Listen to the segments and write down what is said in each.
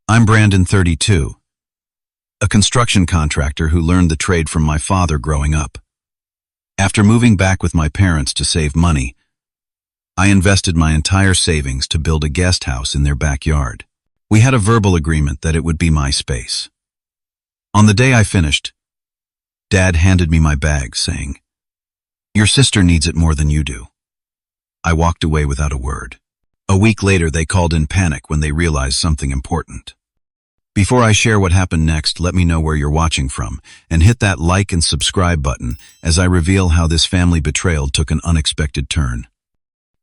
I'm Brandon, 32, a construction contractor who learned the trade from my father growing up. After moving back with my parents to save money, I invested my entire savings to build a guest house in their backyard. We had a verbal agreement that it would be my space. On the day I finished, Dad handed me my bag, saying, "Your sister needs it more than you do." I walked away without a word. A week later, they called in panic when they realized something important. Before I share what happened next, let me know where you're watching from, and hit that like and subscribe button as I reveal how this family betrayal took an unexpected turn.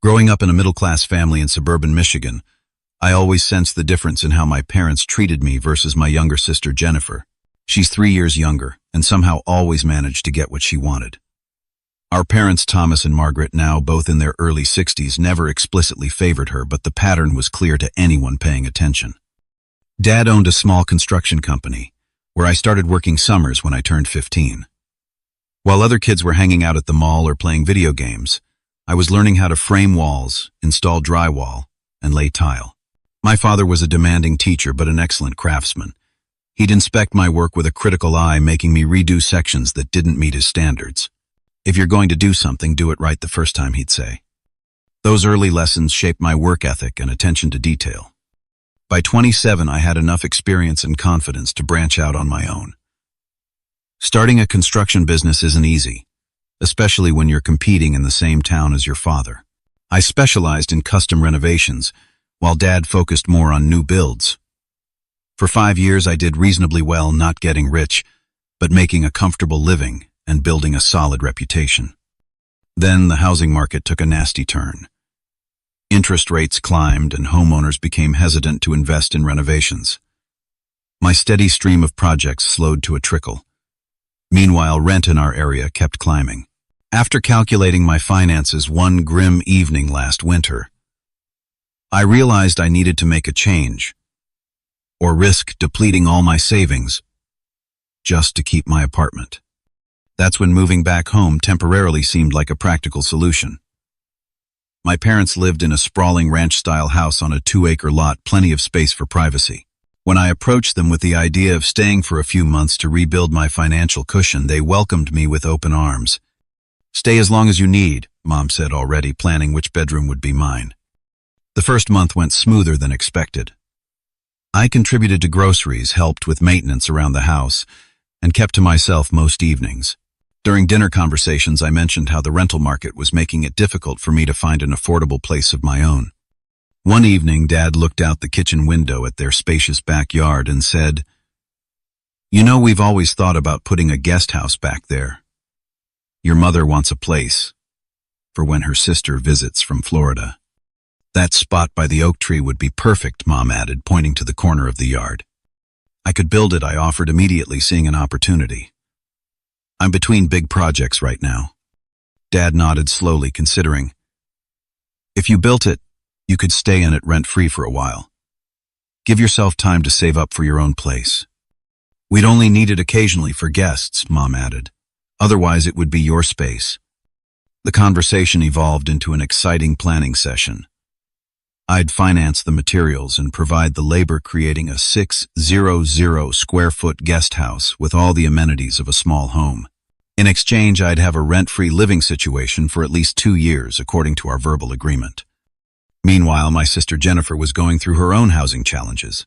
Growing up in a middle-class family in suburban Michigan, I always sensed the difference in how my parents treated me versus my younger sister Jennifer. She's 3 years younger, and somehow always managed to get what she wanted. Our parents, Thomas and Margaret, now both in their early 60s, never explicitly favored her, but the pattern was clear to anyone paying attention. Dad owned a small construction company, where I started working summers when I turned 15. While other kids were hanging out at the mall or playing video games, I was learning how to frame walls, install drywall, and lay tile. My father was a demanding teacher but an excellent craftsman. He'd inspect my work with a critical eye, making me redo sections that didn't meet his standards. "If you're going to do something, do it right the first time," he'd say. Those early lessons shaped my work ethic and attention to detail. By 27, I had enough experience and confidence to branch out on my own. Starting a construction business isn't easy, especially when you're competing in the same town as your father. I specialized in custom renovations, while Dad focused more on new builds. For 5 years, I did reasonably well, not getting rich, but making a comfortable living and building a solid reputation. Then the housing market took a nasty turn. Interest rates climbed and homeowners became hesitant to invest in renovations. My steady stream of projects slowed to a trickle. Meanwhile, rent in our area kept climbing. After calculating my finances one grim evening last winter, I realized I needed to make a change, or risk depleting all my savings just to keep my apartment. That's when moving back home temporarily seemed like a practical solution. My parents lived in a sprawling ranch-style house on a 2-acre lot, plenty of space for privacy. When I approached them with the idea of staying for a few months to rebuild my financial cushion, they welcomed me with open arms. "Stay as long as you need," Mom said, already planning which bedroom would be mine. The first month went smoother than expected. I contributed to groceries, helped with maintenance around the house, and kept to myself most evenings. During dinner conversations, I mentioned how the rental market was making it difficult for me to find an affordable place of my own. One evening, Dad looked out the kitchen window at their spacious backyard and said, "You know, we've always thought about putting a guest house back there. Your mother wants a place for when her sister visits from Florida." "That spot by the oak tree would be perfect," Mom added, pointing to the corner of the yard. "I could build it," I offered, immediately seeing an opportunity. "I'm between big projects right now." Dad nodded slowly, considering. "If you built it, you could stay in it rent-free for a while. Give yourself time to save up for your own place. We'd only need it occasionally for guests," Mom added. "Otherwise, it would be your space." The conversation evolved into an exciting planning session. I'd finance the materials and provide the labor, creating a 600-square-foot guest house with all the amenities of a small home. In exchange, I'd have a rent-free living situation for at least 2 years, according to our verbal agreement. Meanwhile, my sister Jennifer was going through her own housing challenges.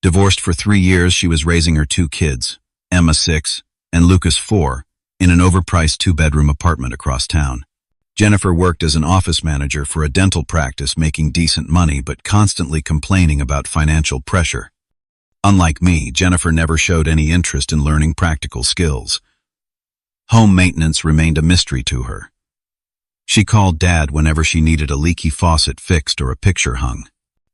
Divorced for 3 years, she was raising her 2 kids, Emma 6 and Lucas 4, in an overpriced 2-bedroom apartment across town. Jennifer worked as an office manager for a dental practice, making decent money but constantly complaining about financial pressure. Unlike me, Jennifer never showed any interest in learning practical skills. Home maintenance remained a mystery to her. She called Dad whenever she needed a leaky faucet fixed or a picture hung.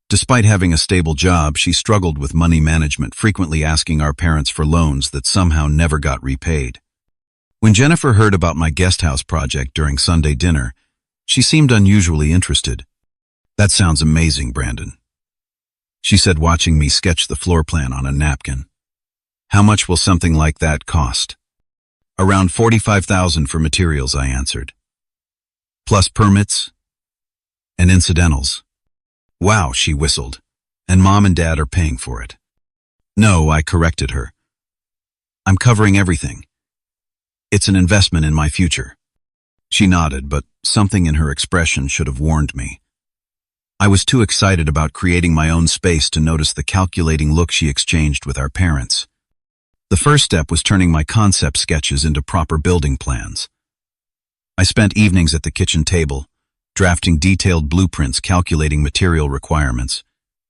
Despite having a stable job, she struggled with money management, frequently asking our parents for loans that somehow never got repaid. When Jennifer heard about my guest house project during Sunday dinner, she seemed unusually interested. "That sounds amazing, Brandon," she said, watching me sketch the floor plan on a napkin. "How much will something like that cost?" "Around $45,000 for materials," I answered. "Plus permits and incidentals." "Wow," she whistled. and Mom and Dad are paying for it. No, I corrected her. I'm covering everything. It's an investment in my future. She nodded, but something in her expression should have warned me. I was too excited about creating my own space to notice the calculating look she exchanged with our parents. The first step was turning my concept sketches into proper building plans. I spent evenings at the kitchen table, drafting detailed blueprints, calculating material requirements,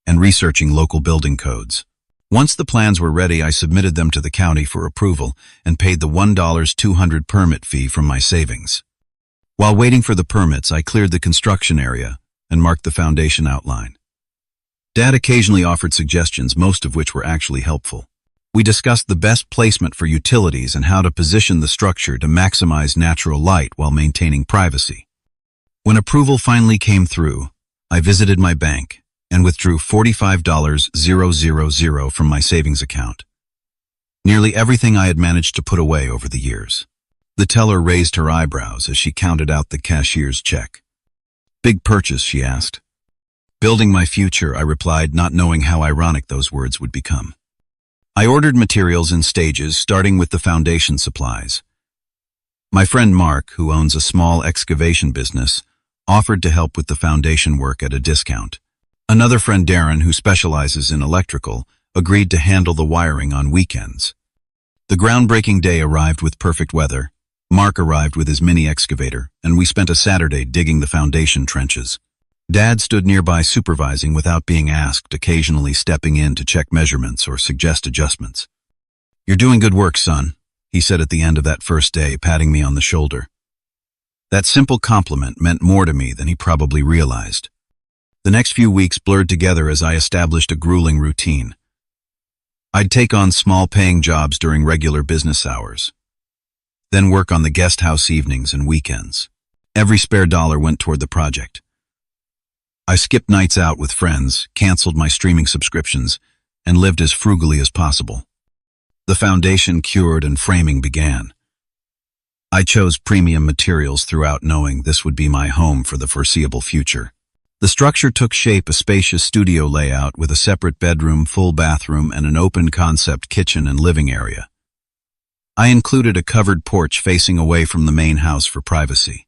and researching local building codes. Once the plans were ready, I submitted them to the county for approval and paid the $1,200 permit fee from my savings. While waiting for the permits, I cleared the construction area and marked the foundation outline. Dad occasionally offered suggestions, most of which were actually helpful. We discussed the best placement for utilities and how to position the structure to maximize natural light while maintaining privacy. When approval finally came through, I visited my bank and withdrew $45,000 from my savings account. Nearly everything I had managed to put away over the years. The teller raised her eyebrows as she counted out the cashier's check. "Big purchase?" she asked. "Building my future," I replied, not knowing how ironic those words would become. I ordered materials in stages, starting with the foundation supplies. My friend Mark, who owns a small excavation business, offered to help with the foundation work at a discount. Another friend, Darren, who specializes in electrical, agreed to handle the wiring on weekends. The groundbreaking day arrived with perfect weather. Mark arrived with his mini excavator, and we spent a Saturday digging the foundation trenches. Dad stood nearby supervising without being asked, occasionally stepping in to check measurements or suggest adjustments. "You're doing good work, son," he said at the end of that first day, patting me on the shoulder. That simple compliment meant more to me than he probably realized. The next few weeks blurred together as I established a grueling routine. I'd take on small paying jobs during regular business hours, then work on the guest house evenings and weekends. Every spare dollar went toward the project. I skipped nights out with friends, canceled my streaming subscriptions, and lived as frugally as possible. The foundation cured and framing began. I chose premium materials throughout, knowing this would be my home for the foreseeable future. The structure took shape, a spacious studio layout with a separate bedroom, full bathroom, and an open concept kitchen and living area. I included a covered porch facing away from the main house for privacy.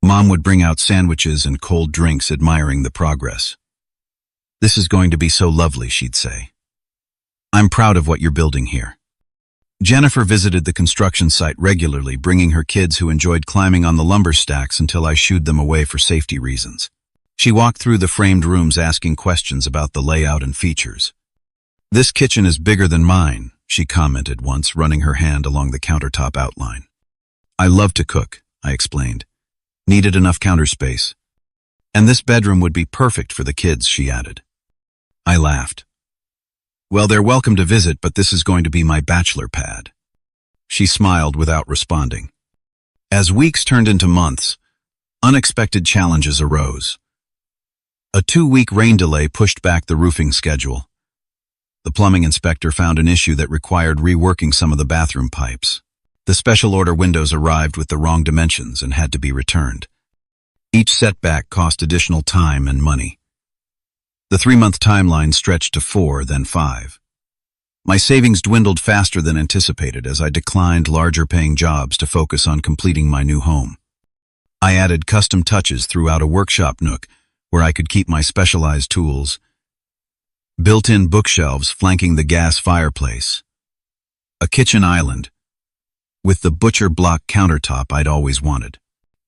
Mom would bring out sandwiches and cold drinks, admiring the progress. "This is going to be so lovely," she'd say. "I'm proud of what you're building here." Jennifer visited the construction site regularly, bringing her kids who enjoyed climbing on the lumber stacks until I shooed them away for safety reasons. She walked through the framed rooms asking questions about the layout and features. "This kitchen is bigger than mine," she commented once, running her hand along the countertop outline. "I love to cook," I explained. "Needed enough counter space. And this bedroom would be perfect for the kids," she added. I laughed. "Well, they're welcome to visit, but this is going to be my bachelor pad." She smiled without responding. As weeks turned into months, unexpected challenges arose. A 2-week rain delay pushed back the roofing schedule. The plumbing inspector found an issue that required reworking some of the bathroom pipes. The special order windows arrived with the wrong dimensions and had to be returned. Each setback cost additional time and money. The 3-month timeline stretched to 4, then 5. My savings dwindled faster than anticipated as I declined larger-paying jobs to focus on completing my new home. I added custom touches throughout a workshop nook where I could keep my specialized tools, built-in bookshelves flanking the gas fireplace, a kitchen island with the butcher block countertop I'd always wanted.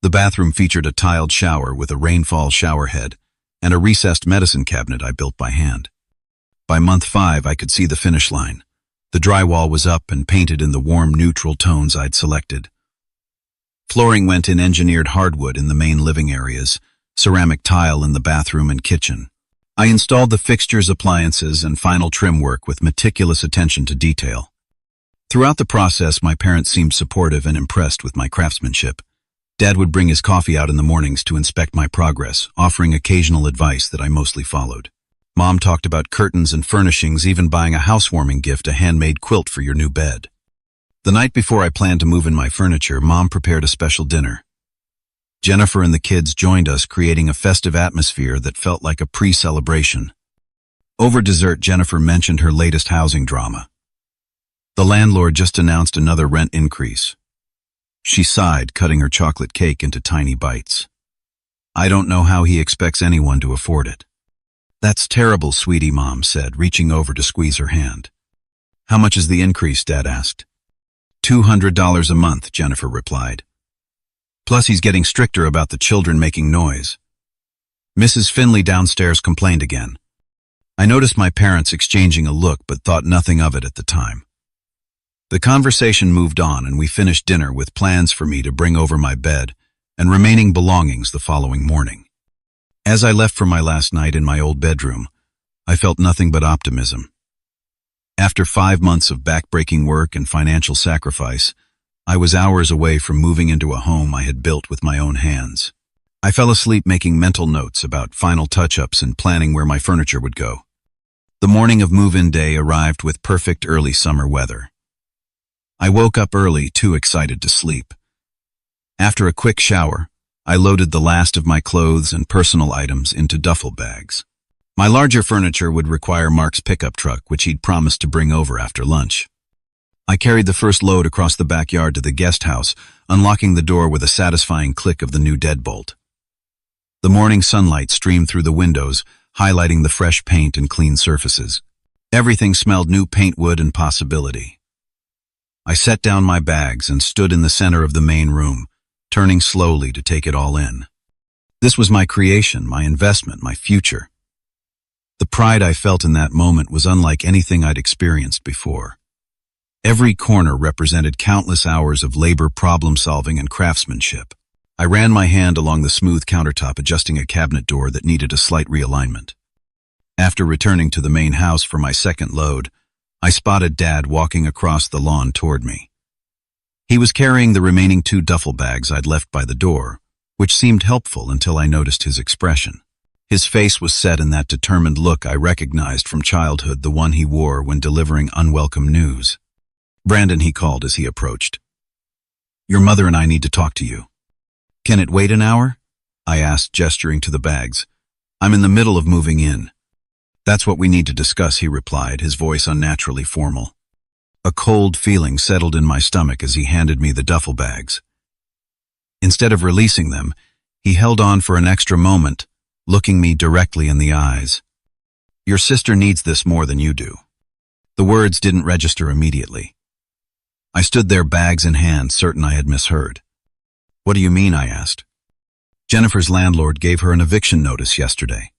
The bathroom featured a tiled shower with a rainfall shower head and a recessed medicine cabinet I built by hand. By month 5, I could see the finish line. The drywall was up and painted in the warm neutral tones I'd selected. Flooring went in engineered hardwood in the main living areas, ceramic tile in the bathroom and kitchen. I installed the fixtures, appliances, and final trim work with meticulous attention to detail. Throughout the process, my parents seemed supportive and impressed with my craftsmanship. Dad would bring his coffee out in the mornings to inspect my progress, offering occasional advice that I mostly followed. Mom talked about curtains and furnishings, even buying a housewarming gift, a handmade quilt for your new bed. The night before I planned to move in my furniture, Mom prepared a special dinner. Jennifer and the kids joined us, creating a festive atmosphere that felt like a pre-celebration. Over dessert, Jennifer mentioned her latest housing drama. The landlord just announced another rent increase. She sighed, cutting her chocolate cake into tiny bites. I don't know how he expects anyone to afford it. That's terrible, sweetie, Mom said, reaching over to squeeze her hand. How much is the increase, Dad asked. $200 a month, Jennifer replied. Plus he's getting stricter about the children making noise. Mrs. Finley downstairs complained again. I noticed my parents exchanging a look but thought nothing of it at the time. The conversation moved on and we finished dinner with plans for me to bring over my bed and remaining belongings the following morning. As I left for my last night in my old bedroom, I felt nothing but optimism. After 5 months of backbreaking work and financial sacrifice, I was hours away from moving into a home I had built with my own hands. I fell asleep making mental notes about final touch-ups and planning where my furniture would go. The morning of move-in day arrived with perfect early summer weather. I woke up early, too excited to sleep. After a quick shower, I loaded the last of my clothes and personal items into duffel bags. My larger furniture would require Mark's pickup truck, which he'd promised to bring over after lunch. I carried the first load across the backyard to the guest house, unlocking the door with a satisfying click of the new deadbolt. The morning sunlight streamed through the windows, highlighting the fresh paint and clean surfaces. Everything smelled new paintwood and possibility. I set down my bags and stood in the center of the main room, turning slowly to take it all in. This was my creation, my investment, my future. The pride I felt in that moment was unlike anything I'd experienced before. Every corner represented countless hours of labor, problem-solving, and craftsmanship. I ran my hand along the smooth countertop, adjusting a cabinet door that needed a slight realignment. After returning to the main house for my second load, I spotted Dad walking across the lawn toward me. He was carrying the remaining 2 duffel bags I'd left by the door, which seemed helpful until I noticed his expression. His face was set in that determined look I recognized from childhood, the one he wore when delivering unwelcome news. Brandon, he called as he approached. Your mother and I need to talk to you. Can it wait an hour? I asked, gesturing to the bags. I'm in the middle of moving in. That's what we need to discuss, he replied, his voice unnaturally formal. A cold feeling settled in my stomach as he handed me the duffel bags. Instead of releasing them, he held on for an extra moment, looking me directly in the eyes. Your sister needs this more than you do. The words didn't register immediately. I stood there, bags in hand, certain I had misheard. What do you mean? I asked. Jennifer's landlord gave her an eviction notice yesterday.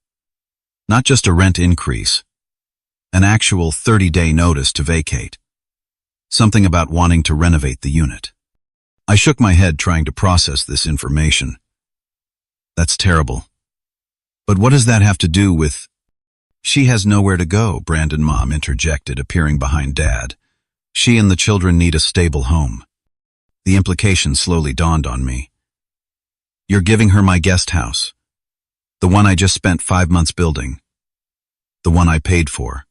Not just a rent increase, an actual 30-day notice to vacate. Something about wanting to renovate the unit. I shook my head, trying to process this information. That's terrible. But what does that have to do with... She has nowhere to go, Brandon, Mom interjected, appearing behind Dad. She and the children need a stable home. The implication slowly dawned on me. You're giving her my guest house. The one I just spent 5 months building. The one I paid for.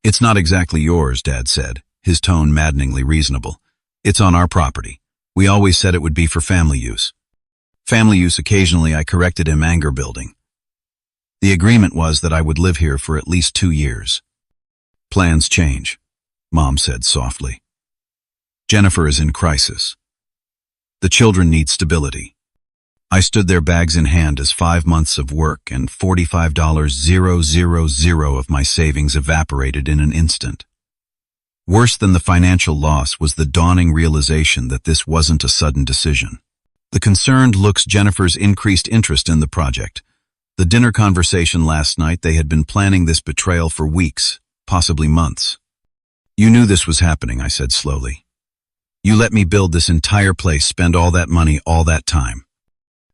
It's not exactly yours, Dad said, his tone maddeningly reasonable. It's on our property. We always said it would be for family use. Family use, occasionally, I corrected him, anger building. The agreement was that I would live here for at least 2 years. Plans change, Mom said softly. Jennifer is in crisis. The children need stability. I stood there, bags in hand, as 5 months of work and $45,000 of my savings evaporated in an instant. Worse than the financial loss was the dawning realization that this wasn't a sudden decision. The concerned looks, Jennifer's increased interest in the project, the dinner conversation last night. They had been planning this betrayal for weeks, possibly months. You knew this was happening, I said slowly. You let me build this entire place, spend all that money, all that time.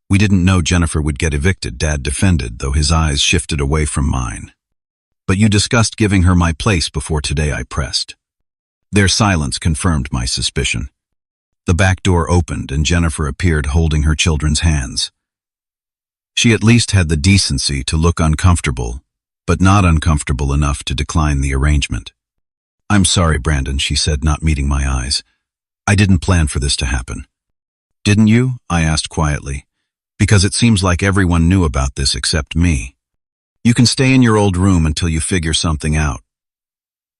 We didn't know Jennifer would get evicted, Dad defended, though his eyes shifted away from mine. But you discussed giving her my place before today, I pressed. Their silence confirmed my suspicion. The back door opened and Jennifer appeared, holding her children's hands. She at least had the decency to look uncomfortable, but not uncomfortable enough to decline the arrangement. I'm sorry, Brandon, she said, not meeting my eyes. I didn't plan for this to happen. Didn't you? I asked quietly, because it seems like everyone knew about this except me. You can stay in your old room until you figure something out.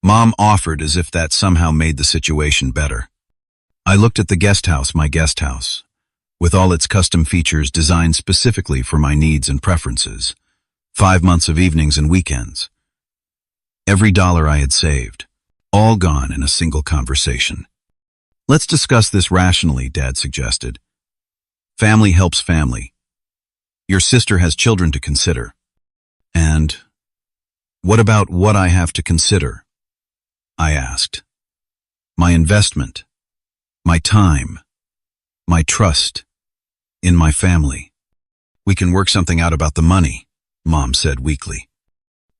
Mom offered as if that somehow made the situation better. I looked at the my guest house, with all its custom features designed specifically for my needs and preferences. 5 months of evenings and weekends. Every dollar I had saved, all gone in a single conversation. Let's discuss this rationally, Dad suggested. Family helps family. Your sister has children to consider. And what about what I have to consider? I asked. My investment, my time, my trust in my family. We can work something out about the money, Mom said weakly.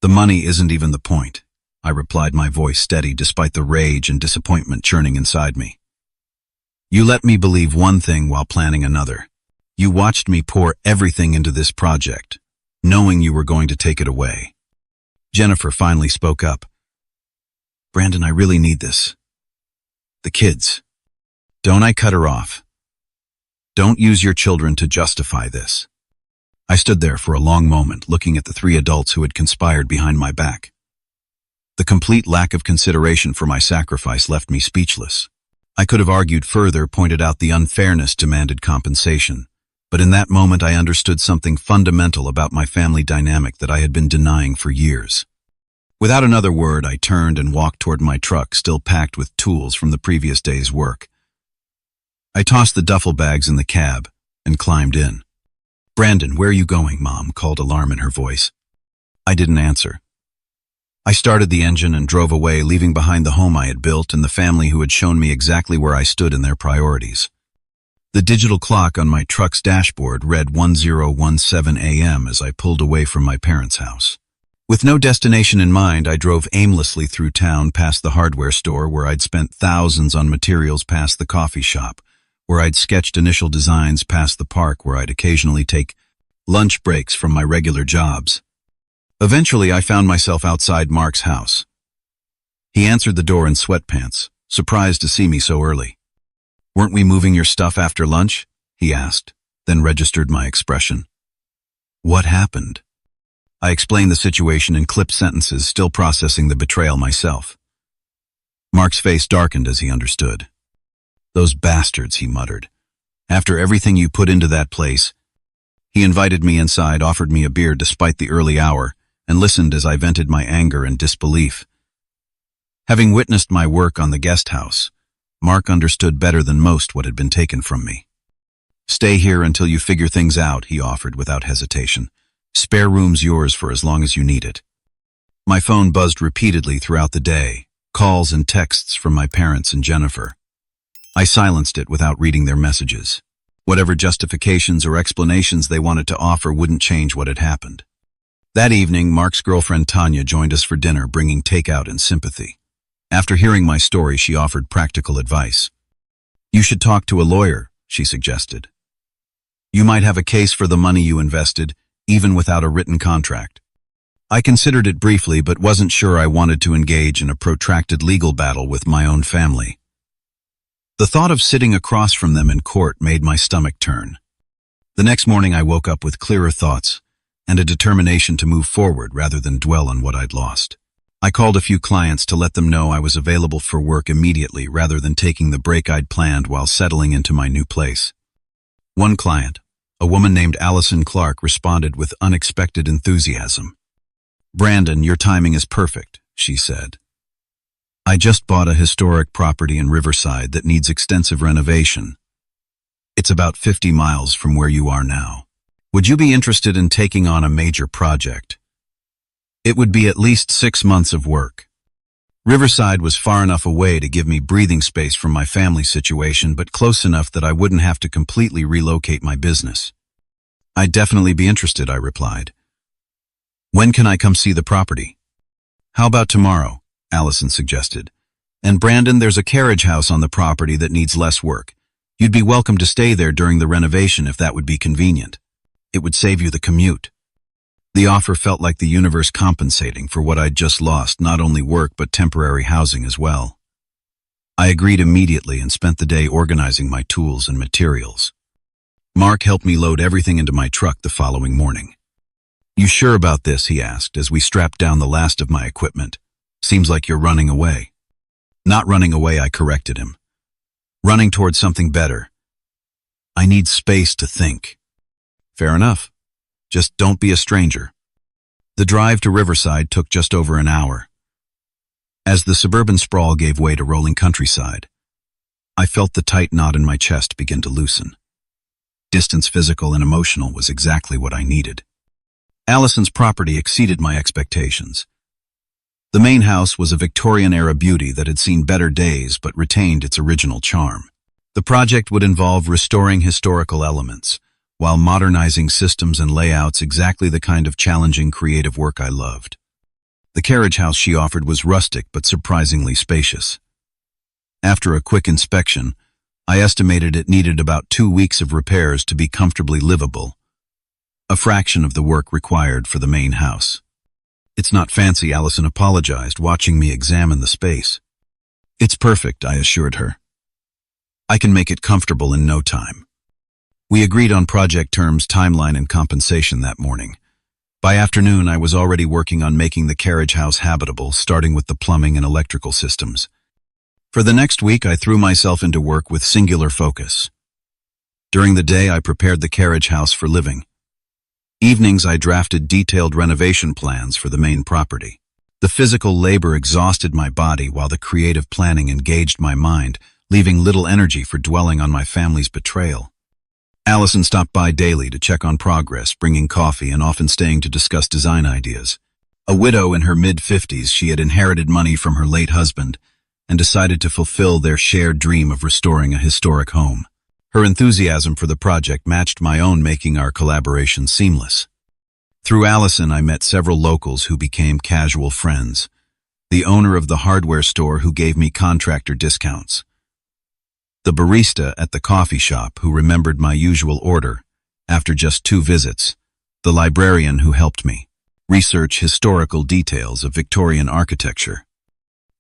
The money isn't even the point, I replied, my voice steady despite the rage and disappointment churning inside me. You let me believe one thing while planning another. You watched me pour everything into this project, knowing you were going to take it away. Jennifer finally spoke up. Brandon, I really need this. The kids. Don't I cut her off? Don't use your children to justify this. I stood there for a long moment, looking at the 3 adults who had conspired behind my back. The complete lack of consideration for my sacrifice left me speechless. I could have argued further, pointed out the unfairness demanded compensation, but in that moment I understood something fundamental about my family dynamic that I had been denying for years. Without another word, I turned and walked toward my truck, still packed with tools from the previous day's work. I tossed the duffel bags in the cab and climbed in. Brandon, where are you going? Mom called, alarm in her voice. I didn't answer. I started the engine and drove away, leaving behind the home I had built and the family who had shown me exactly where I stood in their priorities. The digital clock on my truck's dashboard read 10:17 a.m. as I pulled away from my parents' house. With no destination in mind, I drove aimlessly through town, past the hardware store where I'd spent thousands on materials, past the coffee shop where I'd sketched initial designs, past the park where I'd occasionally take lunch breaks from my regular jobs. Eventually, I found myself outside Mark's house. He answered the door in sweatpants, surprised to see me so early. Weren't we moving your stuff after lunch? He asked, then registered my expression. What happened? I explained the situation in clipped sentences, still processing the betrayal myself. Mark's face darkened as he understood. Those bastards, he muttered. After everything you put into that place. He invited me inside, offered me a beer despite the early hour, and listened as I vented my anger and disbelief. Having witnessed my work on the guest house, Mark understood better than most what had been taken from me. Stay here until you figure things out, he offered without hesitation. Spare room's yours for as long as you need it. My phone buzzed repeatedly throughout the day, calls and texts from my parents and Jennifer. I silenced it without reading their messages. Whatever justifications or explanations they wanted to offer wouldn't change what had happened. That evening, Mark's girlfriend Tanya joined us for dinner, bringing takeout and sympathy. After hearing my story, she offered practical advice. You should talk to a lawyer, she suggested. You might have a case for the money you invested, even without a written contract. I considered it briefly, but wasn't sure I wanted to engage in a protracted legal battle with my own family. The thought of sitting across from them in court made my stomach turn. The next morning I woke up with clearer thoughts and a determination to move forward rather than dwell on what I'd lost. I called a few clients to let them know I was available for work immediately rather than taking the break I'd planned while settling into my new place. One client, a woman named Allison Clark, responded with unexpected enthusiasm. Brandon, your timing is perfect, she said. I just bought a historic property in Riverside that needs extensive renovation. It's about 50 miles from where you are now. Would you be interested in taking on a major project? It would be at least 6 months of work. Riverside was far enough away to give me breathing space from my family situation, but close enough that I wouldn't have to completely relocate my business. I'd definitely be interested, I replied. When can I come see the property? How about tomorrow? Allison suggested. And Brandon, there's a carriage house on the property that needs less work. You'd be welcome to stay there during the renovation if that would be convenient. It would save you the commute. The offer felt like the universe compensating for what I'd just lost, not only work but temporary housing as well. I agreed immediately and spent the day organizing my tools and materials. Mark helped me load everything into my truck the following morning. "You sure about this?" he asked as we strapped down the last of my equipment. "Seems like you're running away." "Not running away," I corrected him. "Running towards something better. I need space to think." "Fair enough. Just don't be a stranger." The drive to Riverside took just over an hour. As the suburban sprawl gave way to rolling countryside, I felt the tight knot in my chest begin to loosen. Distance, physical and emotional, was exactly what I needed. Allison's property exceeded my expectations. The main house was a Victorian-era beauty that had seen better days but retained its original charm. The project would involve restoring historical elements, while modernizing systems and layouts, exactly the kind of challenging creative work I loved. The carriage house she offered was rustic but surprisingly spacious. After a quick inspection, I estimated it needed about 2 weeks of repairs to be comfortably livable, a fraction of the work required for the main house. "It's not fancy," Allison apologized, watching me examine the space. "It's perfect," I assured her. "I can make it comfortable in no time." We agreed on project terms, timeline, and compensation that morning. By afternoon, I was already working on making the carriage house habitable, starting with the plumbing and electrical systems. For the next week, I threw myself into work with singular focus. During the day, I prepared the carriage house for living. Evenings, I drafted detailed renovation plans for the main property. The physical labor exhausted my body while the creative planning engaged my mind, leaving little energy for dwelling on my family's betrayal. Allison stopped by daily to check on progress, bringing coffee and often staying to discuss design ideas. A widow in her mid-50s, she had inherited money from her late husband and decided to fulfill their shared dream of restoring a historic home. Her enthusiasm for the project matched my own, making our collaboration seamless. Through Allison, I met several locals who became casual friends. The owner of the hardware store who gave me contractor discounts. The barista at the coffee shop who remembered my usual order after just 2 visits. The librarian who helped me research historical details of Victorian architecture.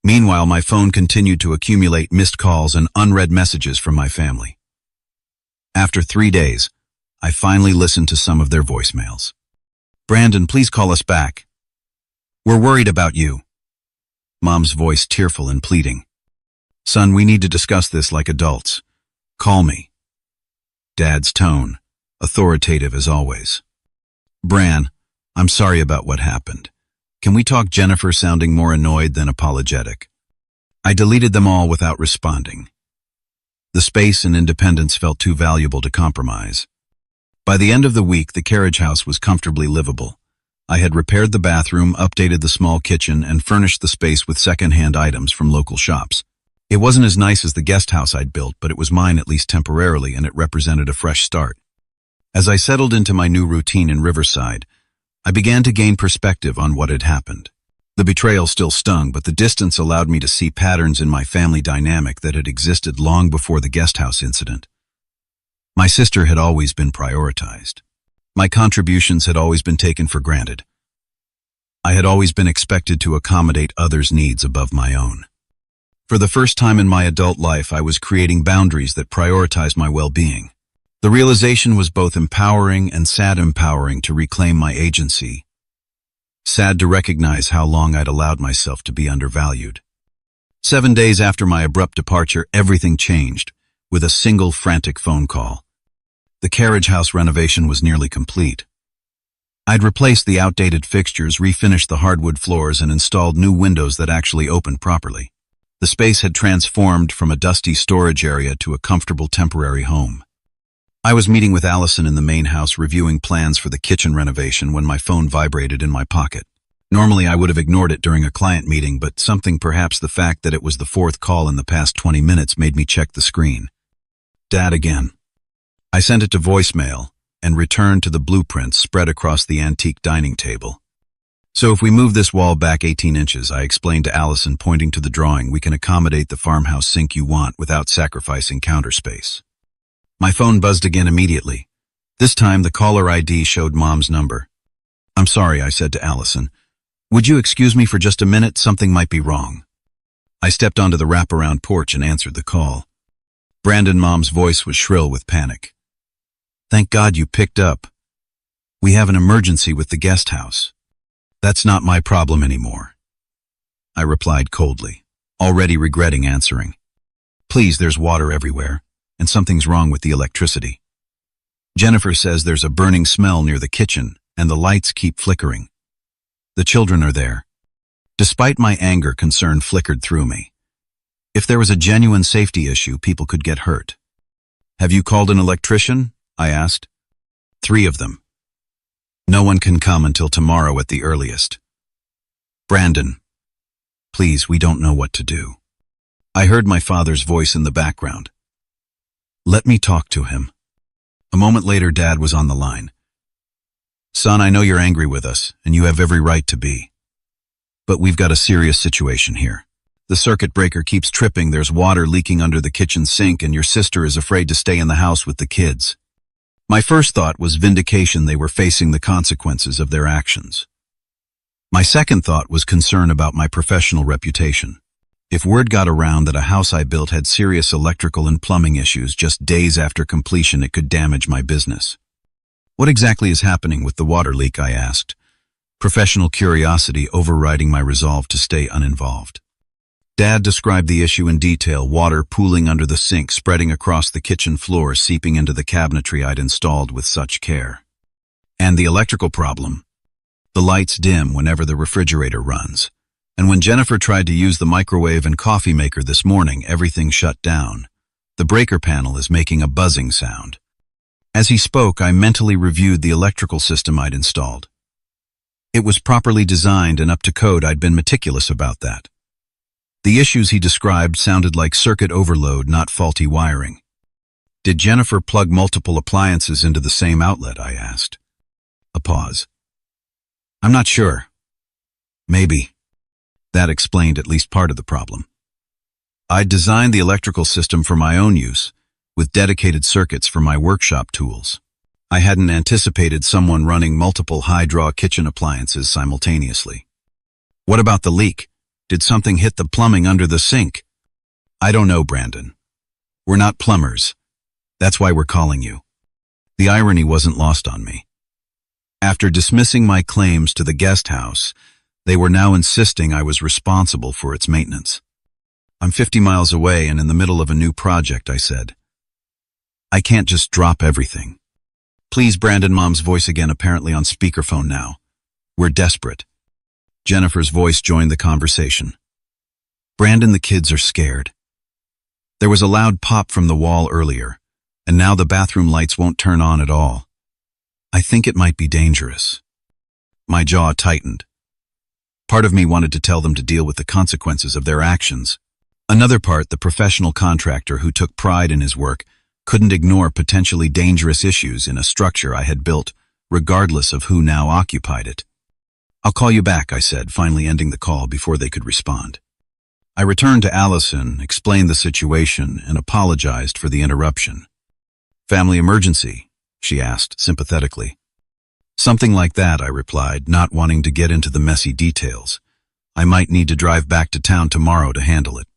Meanwhile, my phone continued to accumulate missed calls and unread messages from my family. After 3 days, I finally listened to some of their voicemails. "Brandon, please call us back. We're worried about you." Mom's voice tearful and pleading. "Son, we need to discuss this like adults. Call me." Dad's tone, authoritative as always. "Bran, I'm sorry about what happened. Can we talk?" Jennifer, sounding more annoyed than apologetic. I deleted them all without responding. The space and independence felt too valuable to compromise. By the end of the week, the carriage house was comfortably livable. I had repaired the bathroom, updated the small kitchen, and furnished the space with second-hand items from local shops. It wasn't as nice as the guest house I'd built, but it was mine at least temporarily, and it represented a fresh start. As I settled into my new routine in Riverside, I began to gain perspective on what had happened. The betrayal still stung, but the distance allowed me to see patterns in my family dynamic that had existed long before the guest house incident. My sister had always been prioritized. My contributions had always been taken for granted. I had always been expected to accommodate others' needs above my own. For the first time in my adult life, I was creating boundaries that prioritized my well-being. The realization was both empowering and sad. Empowering to reclaim my agency. Sad to recognize how long I'd allowed myself to be undervalued. 7 days after my abrupt departure, everything changed, with a single frantic phone call. The carriage house renovation was nearly complete. I'd replaced the outdated fixtures, refinished the hardwood floors, and installed new windows that actually opened properly. The space had transformed from a dusty storage area to a comfortable temporary home. I was meeting with Allison in the main house, reviewing plans for the kitchen renovation, when my phone vibrated in my pocket. Normally, I would have ignored it during a client meeting, but something, perhaps the fact that it was the 4th call in the past 20 minutes, made me check the screen. Dad again. I sent it to voicemail and returned to the blueprints spread across the antique dining table. "So if we move this wall back 18 inches, I explained to Allison, pointing to the drawing, "we can accommodate the farmhouse sink you want without sacrificing counter space." My phone buzzed again immediately. This time, the caller ID showed Mom's number. "I'm sorry," I said to Allison. "Would you excuse me for just a minute? Something might be wrong." I stepped onto the wraparound porch and answered the call. Brandon, Mom's voice was shrill with panic. "Thank God you picked up. We have an emergency with the guest house. That's not my problem anymore, I replied coldly, already regretting answering. Please, there's water everywhere, and something's wrong with the electricity. Jennifer says there's a burning smell near the kitchen, and the lights keep flickering. The children are there. Despite my anger, concern flickered through me. If there was a genuine safety issue, people could get hurt. Have you called an electrician? I asked. 3 of them. No one can come until tomorrow at the earliest. Brandon, please, we don't know what to do. I heard my father's voice in the background. Let me talk to him. A moment later, Dad was on the line. Son, I know you're angry with us, and you have every right to be. But we've got a serious situation here. The circuit breaker keeps tripping, there's water leaking under the kitchen sink, and your sister is afraid to stay in the house with the kids. My first thought was vindication. They were facing the consequences of their actions. My second thought was concern about my professional reputation. If word got around that a house I built had serious electrical and plumbing issues just days after completion, it could damage my business. What exactly is happening with the water leak? I asked, professional curiosity overriding my resolve to stay uninvolved. Dad described the issue in detail, water pooling under the sink, spreading across the kitchen floor, seeping into the cabinetry I'd installed with such care. And the electrical problem. The lights dim whenever the refrigerator runs. And when Jennifer tried to use the microwave and coffee maker this morning, everything shut down. The breaker panel is making a buzzing sound. As he spoke, I mentally reviewed the electrical system I'd installed. It was properly designed and up to code. I'd been meticulous about that. The issues he described sounded like circuit overload, not faulty wiring. Did Jennifer plug multiple appliances into the same outlet? I asked. A pause. I'm not sure. Maybe. That explained at least part of the problem. I'd designed the electrical system for my own use, with dedicated circuits for my workshop tools. I hadn't anticipated someone running multiple high-draw kitchen appliances simultaneously. What about the leak? Did something hit the plumbing under the sink? I don't know, Brandon. We're not plumbers. That's why we're calling you. The irony wasn't lost on me. After dismissing my claims to the guest house, they were now insisting I was responsible for its maintenance. I'm 50 miles away and in the middle of a new project, I said. I can't just drop everything. Please, Brandon, Mom's voice again, apparently on speakerphone now. We're desperate. Jennifer's voice joined the conversation. Brandon, the kids are scared. There was a loud pop from the wall earlier, and now the bathroom lights won't turn on at all. I think it might be dangerous. My jaw tightened. Part of me wanted to tell them to deal with the consequences of their actions. Another part, the professional contractor who took pride in his work, couldn't ignore potentially dangerous issues in a structure I had built, regardless of who now occupied it. I'll call you back, I said, finally ending the call before they could respond. I returned to Allison, explained the situation, and apologized for the interruption. Family emergency? She asked sympathetically. Something like that, I replied, not wanting to get into the messy details. I might need to drive back to town tomorrow to handle it.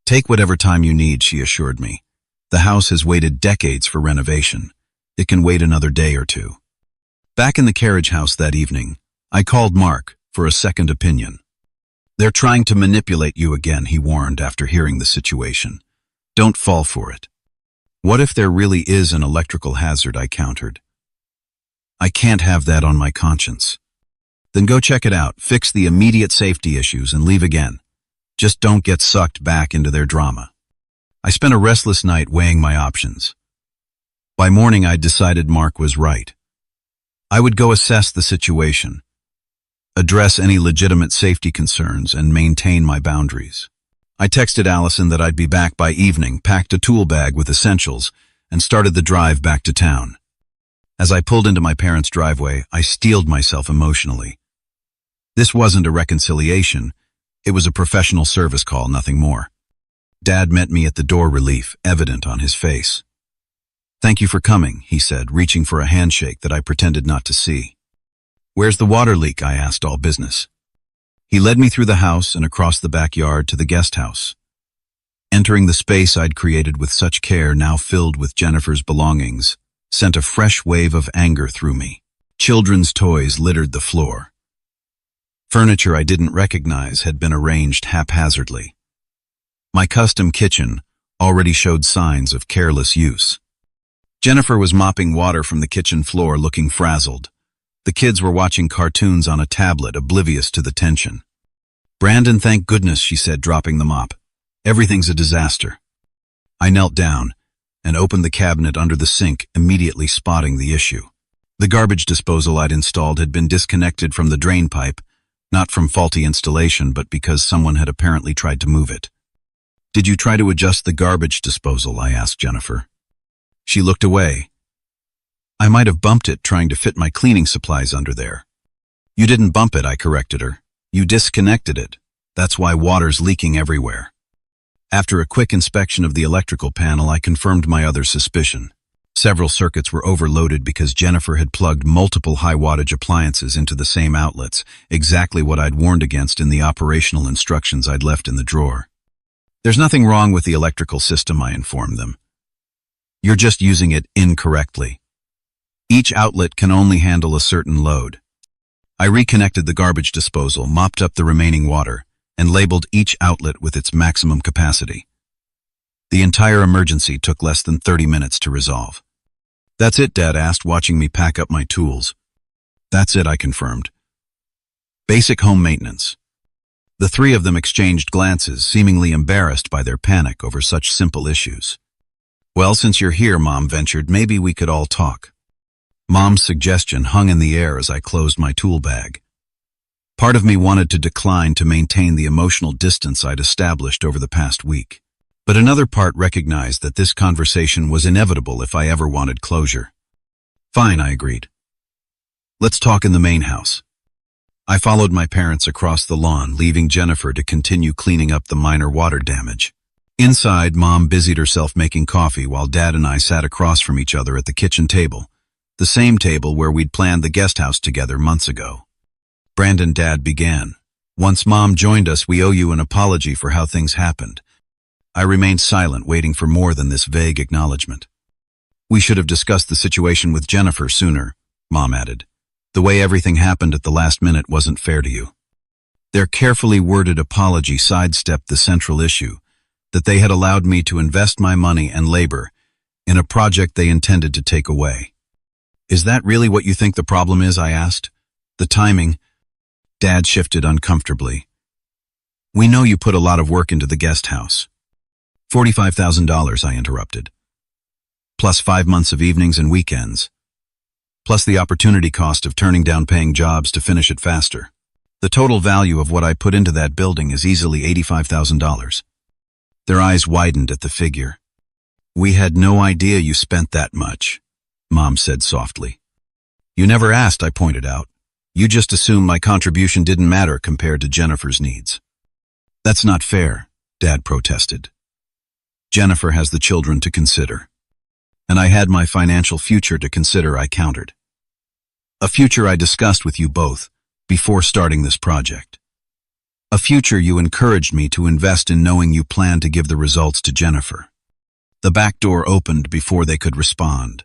Take whatever time you need, she assured me. The house has waited decades for renovation. It can wait another day or two. Back in the carriage house that evening, I called Mark for a second opinion. They're trying to manipulate you again, he warned after hearing the situation. Don't fall for it. What if there really is an electrical hazard, I countered. I can't have that on my conscience. Then go check it out, fix the immediate safety issues, and leave again. Just don't get sucked back into their drama. I spent a restless night weighing my options. By morning, I'd decided Mark was right. I would go assess the situation, address any legitimate safety concerns, and maintain my boundaries. I texted Allison that I'd be back by evening, packed a tool bag with essentials, and started the drive back to town. As I pulled into my parents' driveway, I steeled myself emotionally. This wasn't a reconciliation. It was a professional service call, nothing more. Dad met me at the door, relief evident on his face. Thank you for coming, he said, reaching for a handshake that I pretended not to see. Where's the water leak? I asked, all business. He led me through the house and across the backyard to the guest house. Entering the space I'd created with such care, now filled with Jennifer's belongings, sent a fresh wave of anger through me. Children's toys littered the floor. Furniture I didn't recognize had been arranged haphazardly. My custom kitchen already showed signs of careless use. Jennifer was mopping water from the kitchen floor, looking frazzled. The kids were watching cartoons on a tablet, oblivious to the tension. "Brandon, thank goodness," she said, dropping the mop. "Everything's a disaster." I knelt down and opened the cabinet under the sink, immediately spotting the issue. The garbage disposal I'd installed had been disconnected from the drain pipe, not from faulty installation, but because someone had apparently tried to move it. "Did you try to adjust the garbage disposal?" I asked Jennifer. She looked away. "I might have bumped it trying to fit my cleaning supplies under there." "You didn't bump it," I corrected her. "You disconnected it. That's why water's leaking everywhere." After a quick inspection of the electrical panel, I confirmed my other suspicion. Several circuits were overloaded because Jennifer had plugged multiple high-wattage appliances into the same outlets, exactly what I'd warned against in the operational instructions I'd left in the drawer. "There's nothing wrong with the electrical system," I informed them. "You're just using it incorrectly. Each outlet can only handle a certain load." I reconnected the garbage disposal, mopped up the remaining water, and labeled each outlet with its maximum capacity. The entire emergency took less than 30 minutes to resolve. "That's it?" Dad asked, watching me pack up my tools. "That's it," I confirmed. Basic home maintenance. The three of them exchanged glances, seemingly embarrassed by their panic over such simple issues. "Well, since you're here," Mom ventured, "maybe we could all talk." Mom's suggestion hung in the air as I closed my tool bag. Part of me wanted to decline to maintain the emotional distance I'd established over the past week. But another part recognized that this conversation was inevitable if I ever wanted closure. "Fine," I agreed. "Let's talk in the main house." I followed my parents across the lawn, leaving Jennifer to continue cleaning up the minor water damage. Inside, Mom busied herself making coffee while Dad and I sat across from each other at the kitchen table, the same table where we'd planned the guest house together months ago. "Brandon," Dad began, "once Mom joined us, we owe you an apology for how things happened." I remained silent, waiting for more than this vague acknowledgement. "We should have discussed the situation with Jennifer sooner," Mom added. "The way everything happened at the last minute wasn't fair to you." Their carefully worded apology sidestepped the central issue, that they had allowed me to invest my money and labor in a project they intended to take away. "Is that really what you think the problem is?" I asked. "The timing?" Dad shifted uncomfortably. "We know you put a lot of work into the guest house." $45,000, I interrupted. "Plus 5 months of evenings and weekends. Plus the opportunity cost of turning down paying jobs to finish it faster. The total value of what I put into that building is easily $85,000. Their eyes widened at the figure. "We had no idea you spent that much," Mom said softly. "You never asked," I pointed out. "You just assumed my contribution didn't matter compared to Jennifer's needs." "That's not fair," Dad protested. "Jennifer has the children to consider. And I had my financial future to consider," I countered. "A future I discussed with you both before starting this project. A future you encouraged me to invest in, knowing you planned to give the results to Jennifer." The back door opened before they could respond.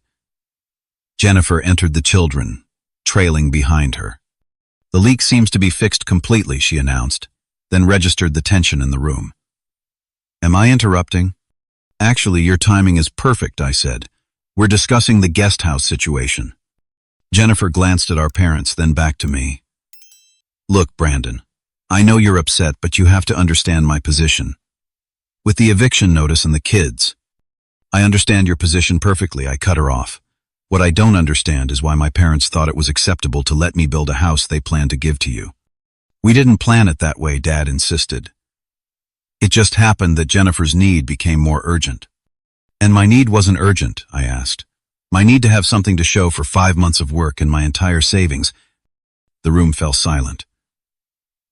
Jennifer entered the children, trailing behind her. "The leak seems to be fixed completely," she announced, then registered the tension in the room. "Am I interrupting?" "Actually, your timing is perfect," I said. "We're discussing the guest house situation." Jennifer glanced at our parents, then back to me. "Look, Brandon, I know you're upset, but you have to understand my position. With the eviction notice and the kids." "I understand your position perfectly," I cut her off. "What I don't understand is why my parents thought it was acceptable to let me build a house they planned to give to you." "We didn't plan it that way," Dad insisted. "It just happened that Jennifer's need became more urgent." "And my need wasn't urgent," I asked. "My need to have something to show for 5 months of work and my entire savings." The room fell silent.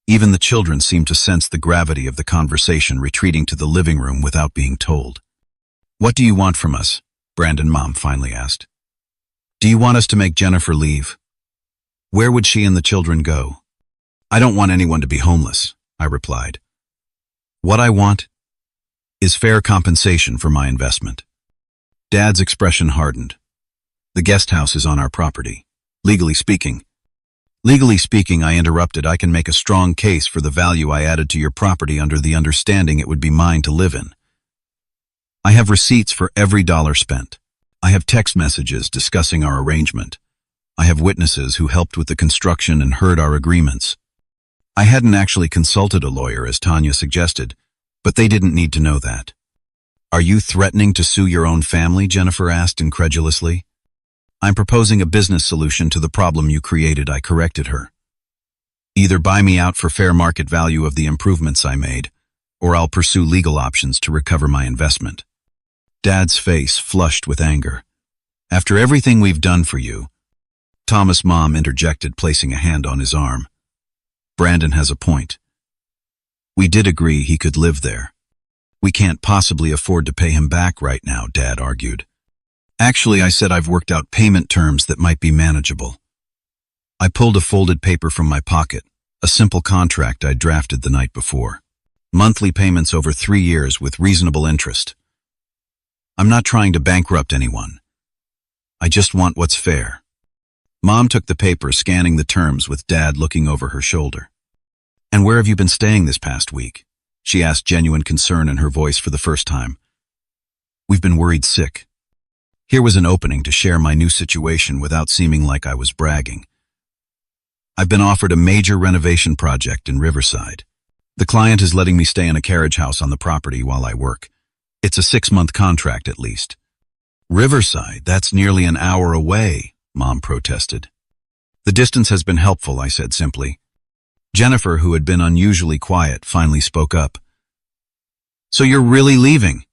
Even the children seemed to sense the gravity of the conversation, retreating to the living room without being told. "What do you want from us?" Brandon, Mom finally asked. "Do you want us to make Jennifer leave? Where would she and the children go?" "I don't want anyone to be homeless," I replied. "What I want is fair compensation for my investment." Dad's expression hardened. "The guest house is on our property. Legally speaking. Legally speaking, I interrupted, I can make a strong case for the value I added to your property under the understanding it would be mine to live in. I have receipts for every dollar spent. I have text messages discussing our arrangement. I have witnesses who helped with the construction and heard our agreements. I hadn't actually consulted a lawyer, as Tanya suggested, but they didn't need to know that. Are you threatening to sue your own family? Jennifer asked incredulously. I'm proposing a business solution to the problem you created, I corrected her. Either buy me out for fair market value of the improvements I made, or I'll pursue legal options to recover my investment. Dad's face flushed with anger. After everything we've done for you, Thomas' mom interjected, placing a hand on his arm. Brandon has a point. We did agree he could live there. We can't possibly afford to pay him back right now, Dad argued. Actually, I said I've worked out payment terms that might be manageable. I pulled a folded paper from my pocket, a simple contract I'd drafted the night before. Monthly payments over 3 years with reasonable interest. I'm not trying to bankrupt anyone. I just want what's fair. Mom took the paper, scanning the terms with Dad looking over her shoulder. And where have you been staying this past week? She asked, genuine concern in her voice for the first time. We've been worried sick. Here was an opening to share my new situation without seeming like I was bragging. I've been offered a major renovation project in Riverside. The client is letting me stay in a carriage house on the property while I work. It's a 6-month contract at least. Riverside, that's nearly an hour away, Mom protested. The distance has been helpful, I said simply. Jennifer, who had been unusually quiet, finally spoke up. So you're really leaving?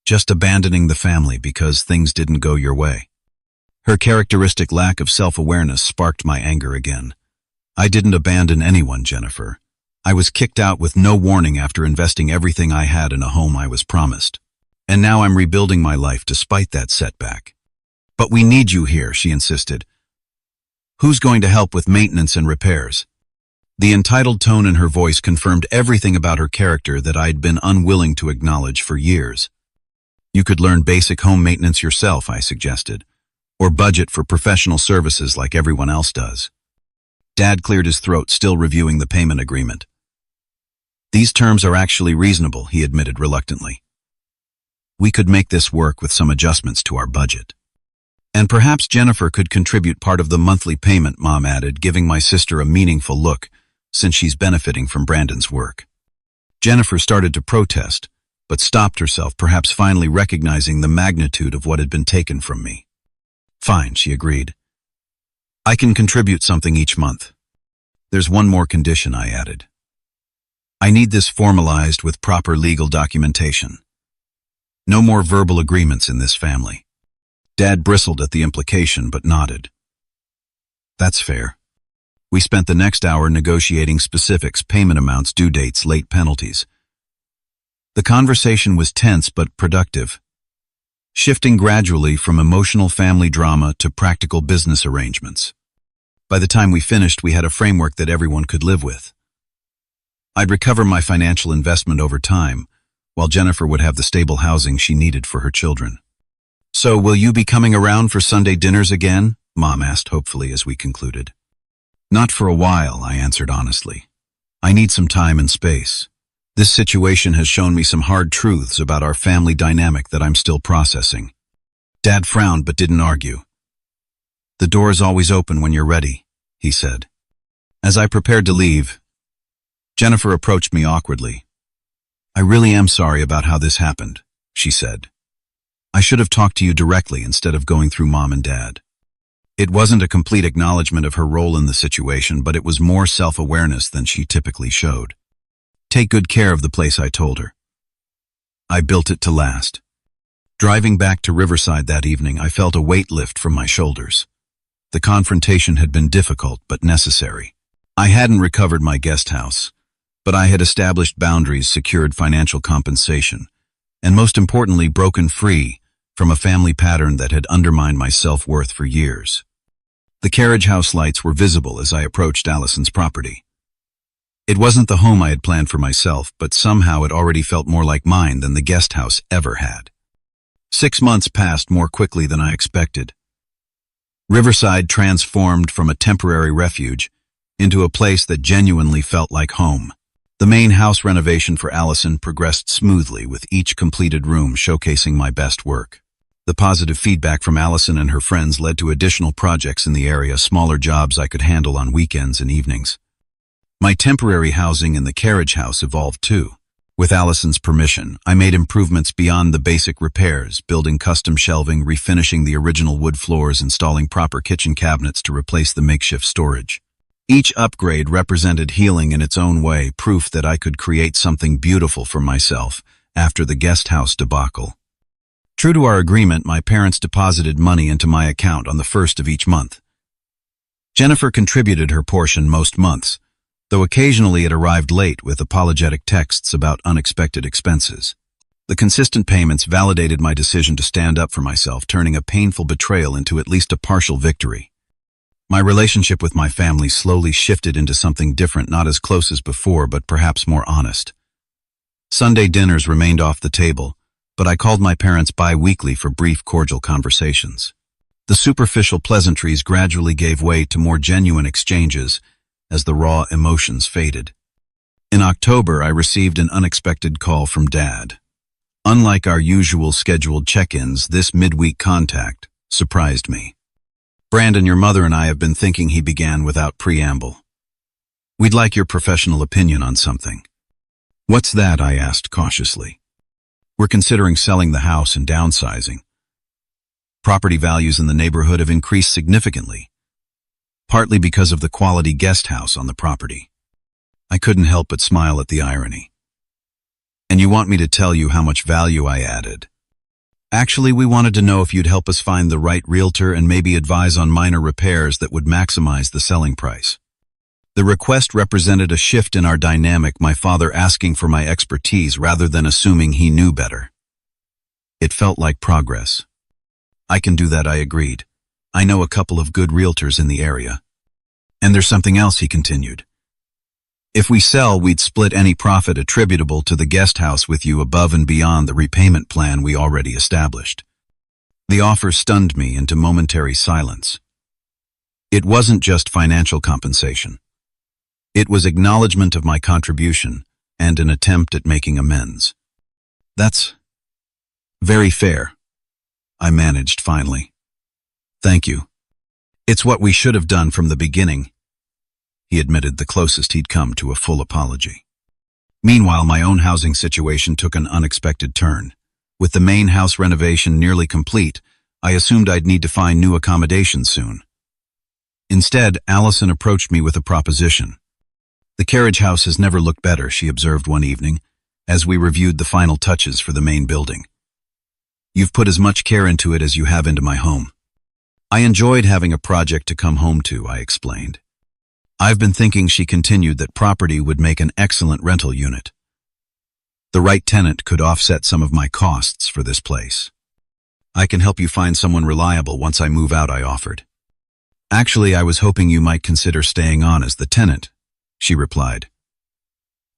Just abandoning the family because things didn't go your way. Her characteristic lack of self-awareness sparked my anger again. I didn't abandon anyone, Jennifer. I was kicked out with no warning after investing everything I had in a home I was promised. And now I'm rebuilding my life despite that setback. But we need you here, she insisted. Who's going to help with maintenance and repairs? The entitled tone in her voice confirmed everything about her character that I'd been unwilling to acknowledge for years. You could learn basic home maintenance yourself, I suggested, or budget for professional services like everyone else does. Dad cleared his throat, still reviewing the payment agreement. These terms are actually reasonable, he admitted reluctantly. We could make this work with some adjustments to our budget. And perhaps Jennifer could contribute part of the monthly payment, Mom added, giving my sister a meaningful look, since she's benefiting from Brandon's work. Jennifer started to protest, but stopped herself, perhaps finally recognizing the magnitude of what had been taken from me. Fine, she agreed. I can contribute something each month. There's one more condition, I added. I need this formalized with proper legal documentation. No more verbal agreements in this family. Dad bristled at the implication, but nodded. That's fair. We spent the next hour negotiating specifics, payment amounts, due dates, late penalties. The conversation was tense but productive, shifting gradually from emotional family drama to practical business arrangements. By the time we finished, we had a framework that everyone could live with. I'd recover my financial investment over time, while Jennifer would have the stable housing she needed for her children. So, will you be coming around for Sunday dinners again? Mom asked hopefully as we concluded. Not for a while, I answered honestly. I need some time and space. This situation has shown me some hard truths about our family dynamic that I'm still processing. Dad frowned but didn't argue. The door is always open when you're ready, he said. As I prepared to leave, Jennifer approached me awkwardly. I really am sorry about how this happened, she said. I should have talked to you directly instead of going through Mom and Dad. It wasn't a complete acknowledgement of her role in the situation, but it was more self-awareness than she typically showed. Take good care of the place, I told her. I built it to last. Driving back to Riverside that evening, I felt a weight lift from my shoulders. The confrontation had been difficult but necessary. I hadn't recovered my guest house, but I had established boundaries, secured financial compensation, and most importantly, broken free from a family pattern that had undermined my self-worth for years. The carriage house lights were visible as I approached Allison's property. It wasn't the home I had planned for myself, but somehow it already felt more like mine than the guest house ever had. 6 months passed more quickly than I expected. Riverside transformed from a temporary refuge into a place that genuinely felt like home. The main house renovation for Allison progressed smoothly, with each completed room showcasing my best work. The positive feedback from Allison and her friends led to additional projects in the area, smaller jobs I could handle on weekends and evenings. My temporary housing in the carriage house evolved too. With Allison's permission, I made improvements beyond the basic repairs, building custom shelving, refinishing the original wood floors, installing proper kitchen cabinets to replace the makeshift storage. Each upgrade represented healing in its own way, proof that I could create something beautiful for myself after the guest house debacle. True to our agreement, my parents deposited money into my account on the first of each month. Jennifer contributed her portion most months, though occasionally it arrived late with apologetic texts about unexpected expenses. The consistent payments validated my decision to stand up for myself, turning a painful betrayal into at least a partial victory. My relationship with my family slowly shifted into something different, not as close as before, but perhaps more honest. Sunday dinners remained off the table, but I called my parents bi-weekly for brief, cordial conversations. The superficial pleasantries gradually gave way to more genuine exchanges as the raw emotions faded. In October, I received an unexpected call from Dad. Unlike our usual scheduled check-ins, this midweek contact surprised me. "Brandon, your mother and I have been thinking," he began without preamble. "We'd like your professional opinion on something." "What's that?" I asked cautiously. "We're considering selling the house and downsizing. Property values in the neighborhood have increased significantly, partly because of the quality guest house on the property." I couldn't help but smile at the irony. "And you want me to tell you how much value I added?" "Actually, we wanted to know if you'd help us find the right realtor and maybe advise on minor repairs that would maximize the selling price." The request represented a shift in our dynamic, my father asking for my expertise rather than assuming he knew better. It felt like progress. "I can do that," I agreed. "I know a couple of good realtors in the area." "And there's something else," he continued. "If we sell, we'd split any profit attributable to the guest house with you above and beyond the repayment plan we already established." The offer stunned me into momentary silence. It wasn't just financial compensation. It was acknowledgement of my contribution and an attempt at making amends. "That's very fair," I managed finally. "Thank you. It's what we should have done from the beginning," he admitted, the closest he'd come to a full apology. Meanwhile, my own housing situation took an unexpected turn. With the main house renovation nearly complete, I assumed I'd need to find new accommodations soon. Instead, Allison approached me with a proposition. "The carriage house has never looked better," she observed one evening, as we reviewed the final touches for the main building. "You've put as much care into it as you have into my home." I enjoyed having a project to come home to, I explained. "I've been thinking," she continued, "that property would make an excellent rental unit. The right tenant could offset some of my costs for this place." "I can help you find someone reliable once I move out," I offered. "Actually, I was hoping you might consider staying on as the tenant," she replied.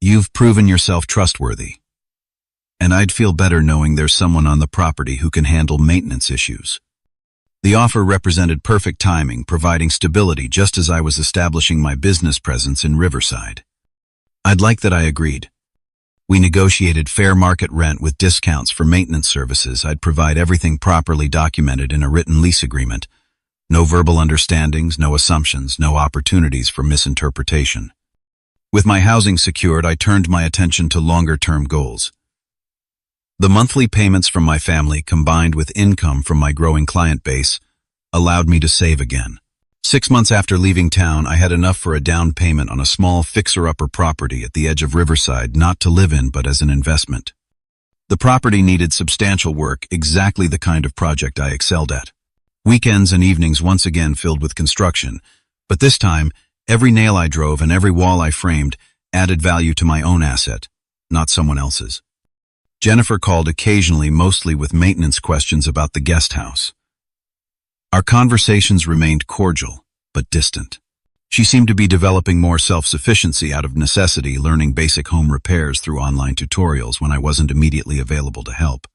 "You've proven yourself trustworthy, and I'd feel better knowing there's someone on the property who can handle maintenance issues." The offer represented perfect timing, providing stability just as I was establishing my business presence in Riverside. I'd like that, I agreed. We negotiated fair market rent with discounts for maintenance services. I'd provide everything properly documented in a written lease agreement. No verbal understandings, no assumptions, no opportunities for misinterpretation. With my housing secured, I turned my attention to longer-term goals. The monthly payments from my family, combined with income from my growing client base, allowed me to save again. 6 months after leaving town, I had enough for a down payment on a small fixer-upper property at the edge of Riverside, not to live in but as an investment. The property needed substantial work, exactly the kind of project I excelled at. Weekends and evenings once again filled with construction, but this time, every nail I drove and every wall I framed added value to my own asset, not someone else's. Jennifer called occasionally, mostly with maintenance questions about the guest house. Our conversations remained cordial, but distant. She seemed to be developing more self-sufficiency out of necessity, learning basic home repairs through online tutorials when I wasn't immediately available to help.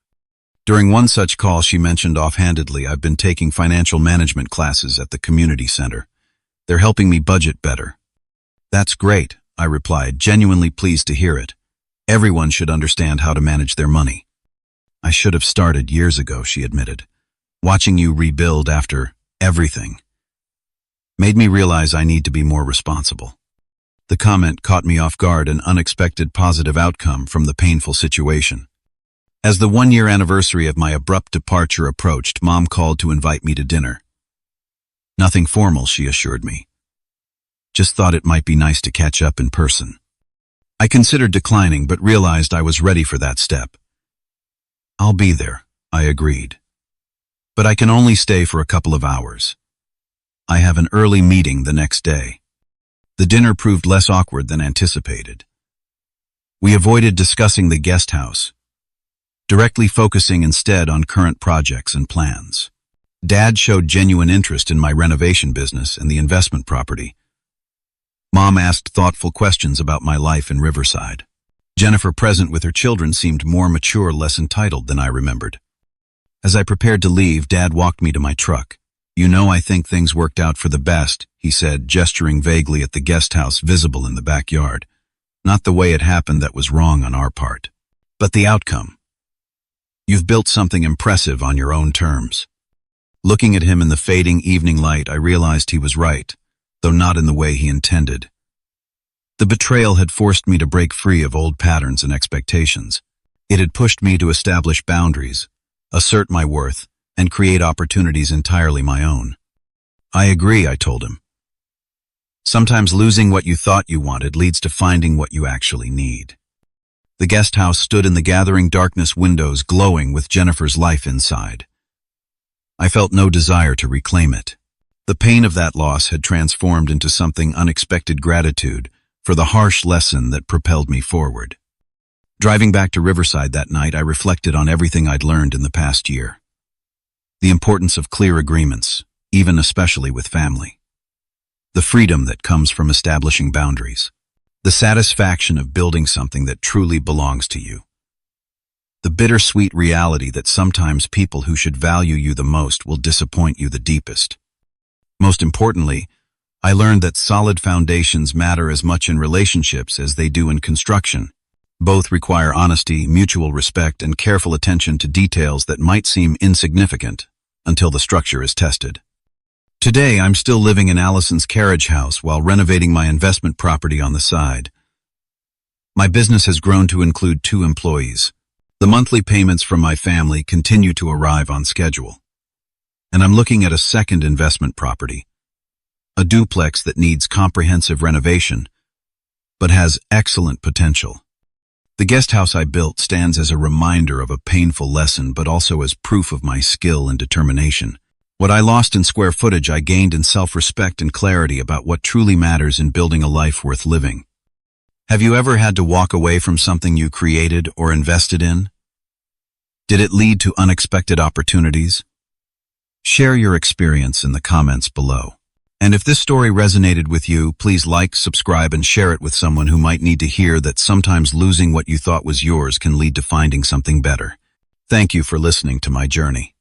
During one such call, she mentioned offhandedly, "I've been taking financial management classes at the community center. They're helping me budget better." "That's great," I replied, genuinely pleased to hear it. "Everyone should understand how to manage their money." "I should have started years ago," she admitted. "Watching you rebuild after everything made me realize I need to be more responsible." The comment caught me off guard, an unexpected positive outcome from the painful situation. As the one-year anniversary of my abrupt departure approached, Mom called to invite me to dinner. "Nothing formal," she assured me. "Just thought it might be nice to catch up in person." I considered declining, but realized I was ready for that step. "I'll be there," I agreed. "But I can only stay for a couple of hours. I have an early meeting the next day." The dinner proved less awkward than anticipated. We avoided discussing the guest house, directly focusing instead on current projects and plans. Dad showed genuine interest in my renovation business and the investment property. Mom asked thoughtful questions about my life in Riverside. Jennifer, present with her children, seemed more mature, less entitled than I remembered. As I prepared to leave, Dad walked me to my truck. "You know, I think things worked out for the best," he said, gesturing vaguely at the guest house visible in the backyard. "Not the way it happened that was wrong on our part, but the outcome. You've built something impressive on your own terms." Looking at him in the fading evening light, I realized he was right, though not in the way he intended. The betrayal had forced me to break free of old patterns and expectations. It had pushed me to establish boundaries, assert my worth, and create opportunities entirely my own. "I agree," I told him. "Sometimes losing what you thought you wanted leads to finding what you actually need." The guest house stood in the gathering darkness, windows glowing with Jennifer's life inside. I felt no desire to reclaim it. The pain of that loss had transformed into something unexpected: gratitude for the harsh lesson that propelled me forward. Driving back to Riverside that night, I reflected on everything I'd learned in the past year. The importance of clear agreements, even especially with family. The freedom that comes from establishing boundaries. The satisfaction of building something that truly belongs to you. The bittersweet reality that sometimes people who should value you the most will disappoint you the deepest. Most importantly, I learned that solid foundations matter as much in relationships as they do in construction. Both require honesty, mutual respect, and careful attention to details that might seem insignificant until the structure is tested. Today, I'm still living in Allison's carriage house while renovating my investment property on the side. My business has grown to include 2 employees. The monthly payments from my family continue to arrive on schedule. And I'm looking at a second investment property, a duplex that needs comprehensive renovation, but has excellent potential. The guest house I built stands as a reminder of a painful lesson, but also as proof of my skill and determination. What I lost in square footage, I gained in self-respect and clarity about what truly matters in building a life worth living. Have you ever had to walk away from something you created or invested in? Did it lead to unexpected opportunities? Share your experience in the comments below. And if this story resonated with you, please like, subscribe, and share it with someone who might need to hear that sometimes losing what you thought was yours can lead to finding something better. Thank you for listening to my journey.